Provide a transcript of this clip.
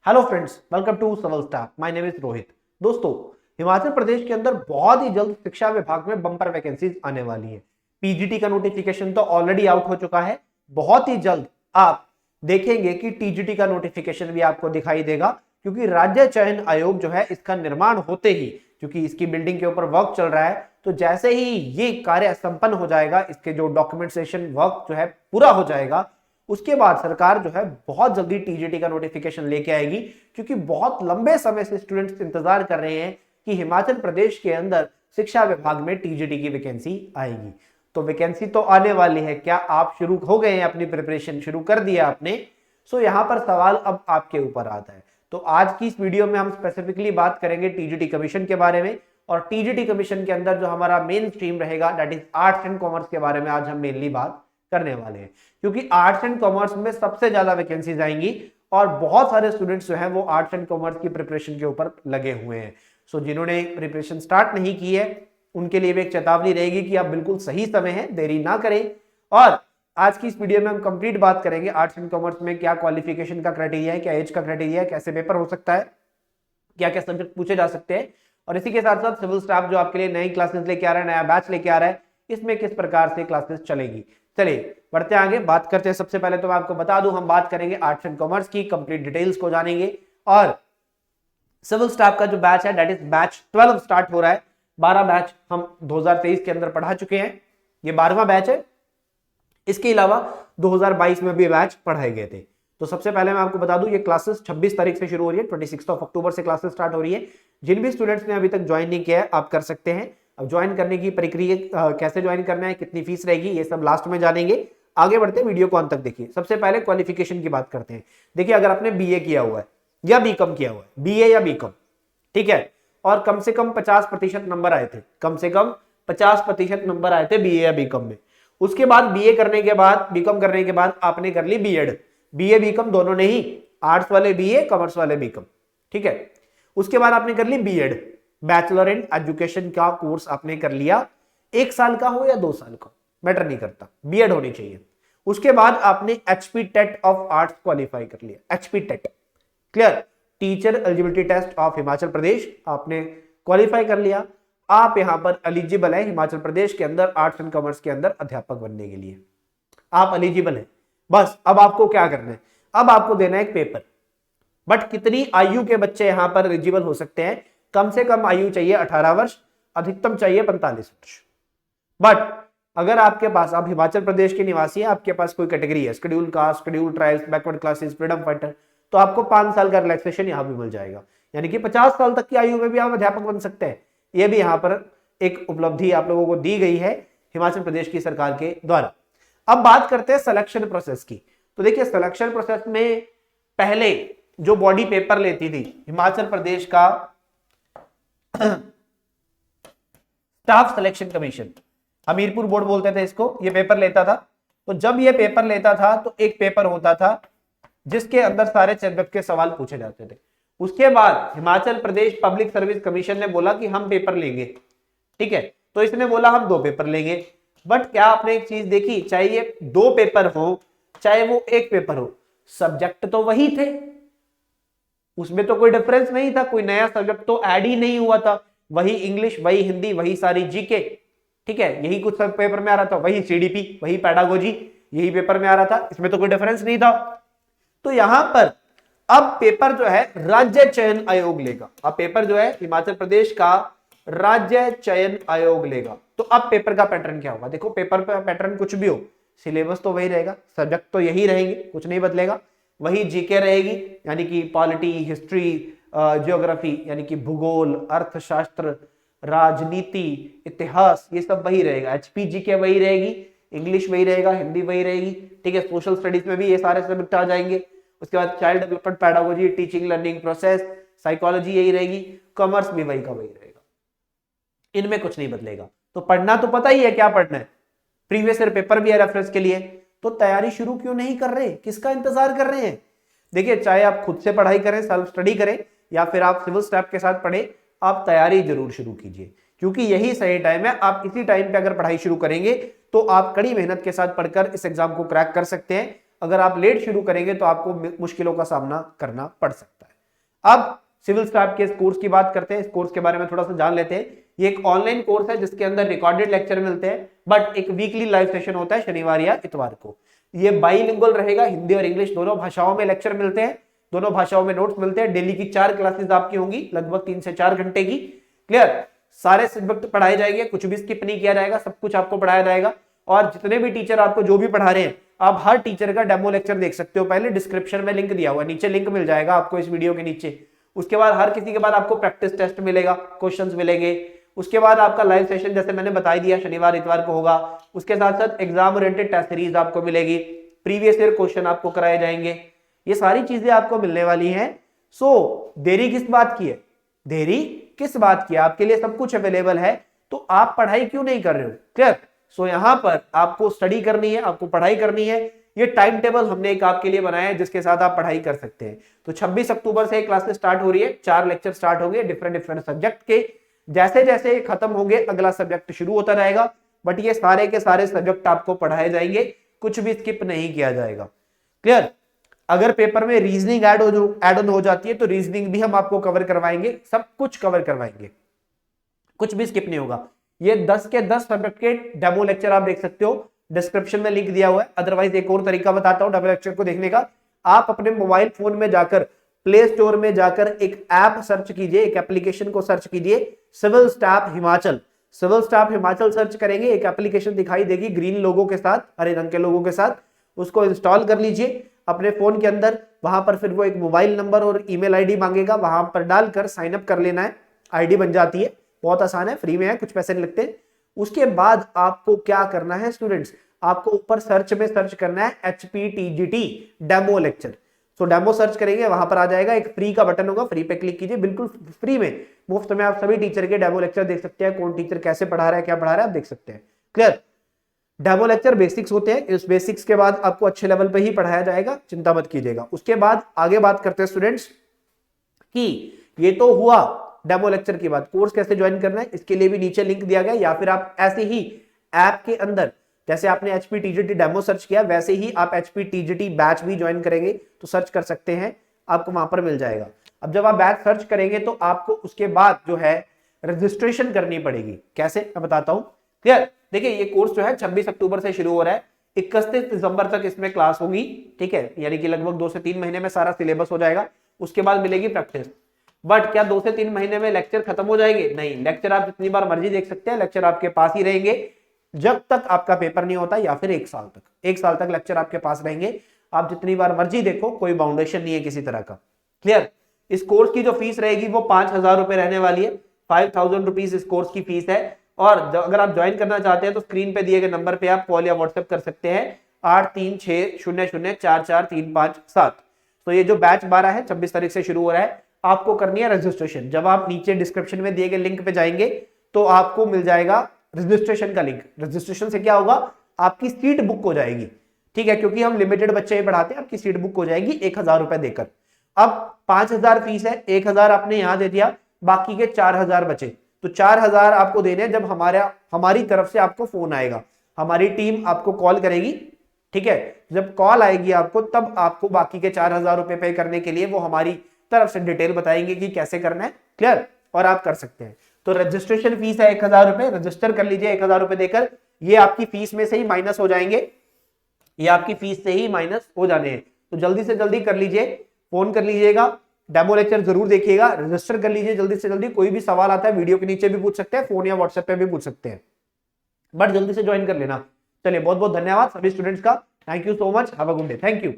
Hello friends, welcome to Civil Staff. My name is Rohit. दोस्तों, हिमाचल प्रदेश के अंदर बहुत ही जल्द शिक्षा विभाग में बम्पर वैकेंसीज आने वाली है। पीजीटी का नोटिफिकेशन तो ऑलरेडी आउट हो चुका है। बहुत ही जल्द आप देखेंगे कि टीजीटी का नोटिफिकेशन भी आपको दिखाई देगा, क्योंकि राज्य चयन आयोग जो है इसका निर्माण होते ही, क्योंकि इसकी बिल्डिंग के ऊपर वर्क चल रहा है, तो जैसे ही ये कार्य संपन्न हो जाएगा, इसके जो डॉक्यूमेंटेशन वर्क जो है पूरा हो जाएगा, उसके बाद सरकार जो है बहुत जल्दी टीजीटी का नोटिफिकेशन लेके आएगी। क्योंकि बहुत लंबे समय से स्टूडेंट्स इंतजार कर रहे हैं कि हिमाचल प्रदेश के अंदर शिक्षा विभाग में टीजीटी की वैकेंसी आएगी। तो वैकेंसी तो आने वाली है। क्या आप शुरू हो गए हैं, अपनी प्रिपरेशन शुरू कर दिया आपने? सो यहां पर सवाल अब आपके ऊपर आता है। तो आज की इस वीडियो में हम स्पेसिफिकली बात करेंगे टीजीटी कमीशन के बारे में, और टीजीटी कमीशन के अंदर जो हमारा मेन स्ट्रीम रहेगा that is arts and commerce के बारे में आज हम मेनली बात करने वाले हैं। क्योंकि आर्ट्स एंड कॉमर्स में सबसे ज्यादा वैकेंसीज आएंगी और बहुत सारे स्टूडेंट्स जो हैं वो आर्ट्स एंड कॉमर्स की प्रिपरेशन के ऊपर लगे हुए हैं। सो जिन्होंने प्रिपरेशन स्टार्ट नहीं की है उनके लिए भी एक चेतावनी रहेगी कि आप बिल्कुल सही समय है, देरी ना करें। और आज की इस वीडियो में हम कंप्लीट बात करेंगे आर्ट्स एंड कॉमर्स में क्या क्वालिफिकेशन का क्राइटेरिया है, क्या एज का क्राइटेरिया है, कैसे पेपर हो सकता है, क्या क्या सब्जेक्ट पूछे जा सकते हैं, और इसी के साथ साथ सिविल स्टाफ जो आपके लिए नई क्लासेस लेके आ रहा है, नया बैच लेके आ रहा है, इसमें किस प्रकार से क्लासेस चलेगी। चलिए बढ़ते आगे, बात करते हैं। सबसे पहले तो मैं आपको बता दूं, हम बात करेंगे आर्ट्स एंड कॉमर्स की, कंप्लीट डिटेल्स को जानेंगे। और सिविल स्टाफ का जो बैच है दैट इज बैच 12 स्टार्ट हो रहा है। 12 बैच हम 2023 के अंदर पढ़ा चुके हैं, ये 12वां बैच है। इसके अलावा 2022 में भी बैच पढ़ाए गए थे। तो सबसे पहले मैं आपको बता दूं, ये क्लासेस 26 तारीख से शुरू हो रही है, 26 अक्टूबर से क्लासेस स्टार्ट हो रही है। जिन भी स्टूडेंट्स ने अभी तक ज्वाइन नहीं किया है आप कर सकते हैं। अब ज्वाइन करने की प्रक्रिया, कैसे ज्वाइन करना है, कितनी फीस रहेगी, ये सब लास्ट में जानेंगे। आगे बढ़ते हैं, वीडियो को अंत तक देखिए। सबसे पहले क्वालिफिकेशन की बात करते हैं। देखिए, अगर आपने बीए किया हुआ है या बीकॉम किया हुआ है, बीए या बीकॉम, ठीक है, और कम से कम 50% नंबर आए थे, कम से कम 50% नंबर आए थे बीए या बीकॉम में। उसके बाद बीए करने के बाद, बीकॉम करने के बाद आपने कर ली बीएड। बीए बीकॉम दोनों ने ही, आर्ट्स वाले बीए, कॉमर्स वाले बीकॉम, ठीक है। उसके बाद आपने कर ली बीएड, बैचलर इन एजुकेशन का कोर्स आपने कर लिया। 1 साल का हो या 2 साल का, मैटर नहीं करता, बीएड होनी चाहिए। उसके बाद आपने HP TET of arts qualify कर लिया। HP TET, clear, teacher eligibility test of Himachal Pradesh आपने क्वालिफाई कर लिया। आप यहां पर एलिजिबल है हिमाचल प्रदेश के अंदर आर्ट्स एंड कॉमर्स के अंदर अध्यापक बनने के लिए, आप एलिजिबल है। बस अब आपको क्या करना है, अब आपको देना है एक पेपर। बट कितनी आयु के बच्चे यहां पर एलिजिबल हो सकते हैं? कम से कम आयु चाहिए 18 वर्ष, अधिकतम चाहिए 45 वर्ष। बट अगर आपके पास, आप हिमाचल प्रदेश के निवासी हैं, आपके पास कोई कैटेगरी है, schedule caste, schedule tribes, backward classes, freedom fighter, तो आपको 5 साल का रिलैक्सेशन यहां भी मिल जाएगा। यानी कि 50 साल तक की आयु में भी आप अध्यापक बन सकते हैं। यह भी यहां पर एक उपलब्धि आप लोगों को दी गई है हिमाचल प्रदेश की सरकार के द्वारा। अब बात करते हैं सिलेक्शन प्रोसेस की। तो देखिए, सिलेक्शन प्रोसेस में पहले जो बॉडी पेपर लेती थी हिमाचल प्रदेश का staff selection commission, Hamirpur board बोलते थे इसको, ये पेपर लेता था। तो जब ये पेपर लेता था तो एक पेपर होता था जिसके अंदर सारे सब्जेक्ट के सवाल पूछे जाते थे। उसके बाद Himachal Pradesh public service commission ने बोला कि हम पेपर लेंगे, ठीक है। तो इसने बोला हम 2 पेपर लेंगे। बट क्या आपने एक चीज देखी, चाहे ये 2 पेपर हो चाहे वो 1 पेपर हो, सब्जेक्ट तो वही थे, उसमें तो कोई डिफरेंस नहीं था, कोई नया सब्जेक्ट तो ऐड ही नहीं हुआ था। वही इंग्लिश, वही हिंदी, वही सारी जीके, ठीक है, यही कुछ सब पेपर में आ रहा था, वही सीडीपी, वही पेडागोजी, यही पेपर में आ रहा था, इसमें तो कोई डिफरेंस नहीं था। तो यहां पर अब पेपर जो है राज्य चयन आयोग लेगा। अब पेपर जो है हिमाचल प्रदेश का राज्य चयन आयोग लेगा। तो अब पेपर का पैटर्न क्या होगा? देखो, पेपर का पैटर्न कुछ भी हो, सिलेबस तो वही रहेगा, सब्जेक्ट तो यही रहेंगे, कुछ नहीं बदलेगा। वही जीके रहेगी, यानी कि पॉलिटी, हिस्ट्री, ज्योग्राफी, यानी कि भूगोल, अर्थशास्त्र, राजनीति, इतिहास, ये सब वही रहेगा। एचपी जीके वही रहेगी, इंग्लिश वही रहेगा, हिंदी वही रहेगी, ठीक है। सोशल स्टडीज में भी ये सारे सब्जेक्ट आ जाएंगे। उसके बाद child development, pedagogy, teaching learning process, psychology यही रहेगी। कॉमर्स भी वही का वही रहेगा, इनमें कुछ नहीं बदलेगा। तो पढ़ना तो पता ही है क्या पढ़ना है, प्रीवियस ईयर पेपर भी है रेफरेंस के लिए। तो तैयारी शुरू क्यों नहीं कर रहे, किसका इंतजार कर रहे हैं? देखिए, चाहे आप खुद से पढ़ाई करें, सेल्फ स्टडी करें, या फिर आप सिविल स्टाफ के साथ पढ़े, आप तैयारी जरूर शुरू कीजिए, क्योंकि यही सही टाइम है। आप इसी टाइम पे अगर पढ़ाई शुरू करेंगे तो आप कड़ी मेहनत के साथ पढ़कर इस एग्जाम को क्रैक कर सकते हैं। अगर आप लेट शुरू करेंगे तो आपको मुश्किलों का सामना करना पड़ सकता है। अब सिविल स्टाफ के इस कोर्स की बात करते हैं, इस कोर्स के बारे में थोड़ा सा जान लेते हैं। ये एक ऑनलाइन कोर्स है जिसके अंदर रिकॉर्डेड लेक्चर मिलते हैं, बट एक वीकली लाइव सेशन होता है शनिवार या इतवार को। ये बाइलिंगुअल रहेगा, हिंदी और इंग्लिश दोनों भाषाओं में लेक्चर मिलते हैं, दोनों भाषाओं में नोट्स मिलते हैं। डेली की 4 क्लासेस आपकी होंगी, लगभग 3 से 4 घंटे की। क्लियर, सारे सब्जेक्ट पढ़ाए जाएंगे, कुछ भी स्किप नहीं किया जाएगा, सब कुछ आपको पढ़ाया जाएगा। और जितने भी टीचर आपको जो भी पढ़ा रहे हैं, आप हर टीचर का डेमो लेक्चर देख सकते हो। पहले डिस्क्रिप्शन में लिंक दिया हुआ है, नीचे लिंक मिल जाएगा आपको इस वीडियो के नीचे। उसके बाद हर किसी के बाद आपको प्रैक्टिस टेस्ट मिलेगा, क्वेश्चंस मिलेंगे। उसके बाद आपका लाइव सेशन जैसे मैंने बता दिया शनिवार इतवार को होगा। उसके साथ साथ एग्जाम ओरिएंटेड टेस्ट सीरीज आपको मिलेगी, प्रीवियस ईयर क्वेश्चन आपको कराए जाएंगे, ये सारी चीजें आपको मिलने वाली हैं। सो देरी किस बात की है, देरी किस बात की है, आपके लिए सब कुछ अवेलेबल है, तो आप पढ़ाई क्यों नहीं कर रहे हो। क्लियर, सो यहां पर आपको स्टडी करनी है, आपको पढ़ाई करनी है। ये टाइम टेबल हमने एक आपके लिए बनाया है जिसके साथ आप पढ़ाई कर सकते हैं। तो 26 अक्टूबर से क्लासेस स्टार्ट हो रही है, 4 लेक्चर स्टार्ट होंगे डिफरेंट सब्जेक्ट के। जैसे जैसे खत्म होंगे अगला सब्जेक्ट शुरू होता रहेगा, बट ये सारे के सारे सब्जेक्ट आपको पढ़ाए जाएंगे, कुछ भी स्किप नहीं किया जाएगा। क्लियर, अगर पेपर में रीजनिंग ऐड ऑन हो जाती है तो रीजनिंग भी हम आपको कवर करवाएंगे, सब कुछ कवर करवाएंगे, कुछ भी स्किप नहीं होगा। ये 10 के 10 सब्जेक्ट के डेमो लेक्चर आप देख सकते हो, डिस्क्रिप्शन में लिंक दिया हुआ है। अदरवाइज एक और तरीका बताता हूं डेमो लेक्चर को देखने का। आप अपने मोबाइल फोन में जाकर प्ले स्टोर में जाकर एक ऐप सर्च कीजिए, एक एप्लीकेशन को सर्च कीजिए, Civil Staff Himachal. Civil Staff Himachal search करेंगे, एक एप्लीकेशन दिखाई देगी ग्रीन लोगो के साथ, हरे रंग के लोगो के साथ। उसको इंस्टॉल कर लीजिए अपने फोन के अंदर। वहां पर फिर वो एक मोबाइल नंबर और ईमेल आईडी मांगेगा, वहां पर डालकर साइन अप कर लेना है, आईडी बन जाती है। बहुत आसान है, फ्री में है, कुछ पैसे नहीं लगते। उसके बाद आपको क्या करना है स्टूडेंट्स, आपको ऊपर सर्च में सर्च करना है HPTGT डेमो लेक्चर। सो डेमो सर्च करेंगे, वहां पर आ जाएगा, एक फ्री का बटन होगा, फ्री पे क्लिक कीजिए, बिल्कुल फ्री में मुफ्त में आप सभी टीचर के डेमो लेक्चर देख सकते हैं। कौन टीचर कैसे पढ़ा रहा है, क्या पढ़ा रहा है, आप देख सकते हैं। क्लियर, डेमो लेक्चर बेसिक्स होते हैं, इस बेसिक्स के बाद आपको अच्छे लेवल पे ही पढ़ाया जाएगा, चिंता मत कीजिएगा। उसके बाद आगे बात करते हैं स्टूडेंट्स कि ये तो हुआ डेमो लेक्चर की बात। कोर्स कैसे ज्वाइन करना है इसके लिए भी नीचे लिंक दिया गया, या फिर आप ऐसे ही ऐप के अंदर जैसे आपने HPTGT डेमो सर्च किया वैसे ही आप HPTGT बैच भी ज्वाइन करेंगे तो सर्च कर सकते हैं, आपको वहां पर मिल जाएगा। अब जब आप बैच सर्च करेंगे तो आपको उसके बाद जो है रजिस्ट्रेशन करनी पड़ेगी। कैसे, मैं बताता हूं। क्लियर, देखिए ये कोर्स जो है 26 अक्टूबर से शुरू हो रहा है, 31 दिसंबर तक इसमें क्लास होगी। ठीक है, यानी कि लगभग 2 से 3 महीने में सारा सिलेबस हो जाएगा। उसके बाद मिलेगी प्रैक्टिस। बट क्या 2 से 3 महीने में लेक्चर खत्म हो जाएंगे? नहीं, लेक्चर आप जितनी बार मर्जी देख सकते हैं, लेक्चर आपके पास ही रहेंगे जब तक आपका पेपर नहीं होता, या फिर 1 साल तक। 1 साल तक लेक्चर आपके पास रहेंगे, आप जितनी बार मर्जी देखो, कोई बाउंडेशन नहीं है किसी तरह का। क्लियर, इस कोर्स की जो फीस रहेगी वो 5,000 रुपए रहने वाली है। 5,000 रुपीज इस कोर्स की फीस है। और अगर आप ज्वाइन करना चाहते हैं तो स्क्रीन पे दिए गए नंबर पे आप कॉल या व्हाट्सएप कर सकते हैं, 8360044357। तो ये जो बैच 12 है 26 तारीख से शुरू हो रहा है, आपको करनी है रजिस्ट्रेशन। जब आप नीचे डिस्क्रिप्शन में दिए गए लिंक पे जाएंगे तो आपको मिल जाएगा रजिस्ट्रेशन का लिंक। रजिस्ट्रेशन से क्या होगा, आपकी सीट बुक हो जाएगी। ठीक है, क्योंकि हम लिमिटेड बच्चे ही पढ़ाते हैं, आपकी सीट बुक हो जाएगी 1,000 रुपए देकर। अब 5,000 फीस है, 1,000 आपने यहां दे दिया, बाकी के 4,000 बचे। तो 4,000 आपको देने, जब हमारी तरफ से आपको फोन आएगा, हमारी टीम आपको कॉल करेगी। ठीक है, जब कॉल आएगी आपको तब आपको बाकी के 4,000 रुपए पे करने के लिए वो हमारी तरफ से डिटेल बताएंगे कि कैसे करना है। क्लियर, और आप कर सकते हैं। तो रजिस्ट्रेशन फीस है 1,000 रुपए, रजिस्टर कर लीजिए 1,000 रुपए देकर। ये आपकी फीस में से ही माइनस हो जाएंगे, ये आपकी फीस से ही माइनस हो जाने हैं। तो जल्दी से जल्दी कर लीजिए, फोन कर लीजिएगा, डेमो लेक्चर जरूर देखिएगा, रजिस्टर कर लीजिए जल्दी से जल्दी। कोई भी सवाल आता है वीडियो के नीचे भी पूछ सकते हैं, फोन या व्हाट्सएप पे भी पूछ सकते हैं, बट जल्दी से ज्वाइन कर लेना। चलिए, बहुत बहुत धन्यवाद सभी स्टूडेंट्स का। Thank you so much, have a good day, thank you.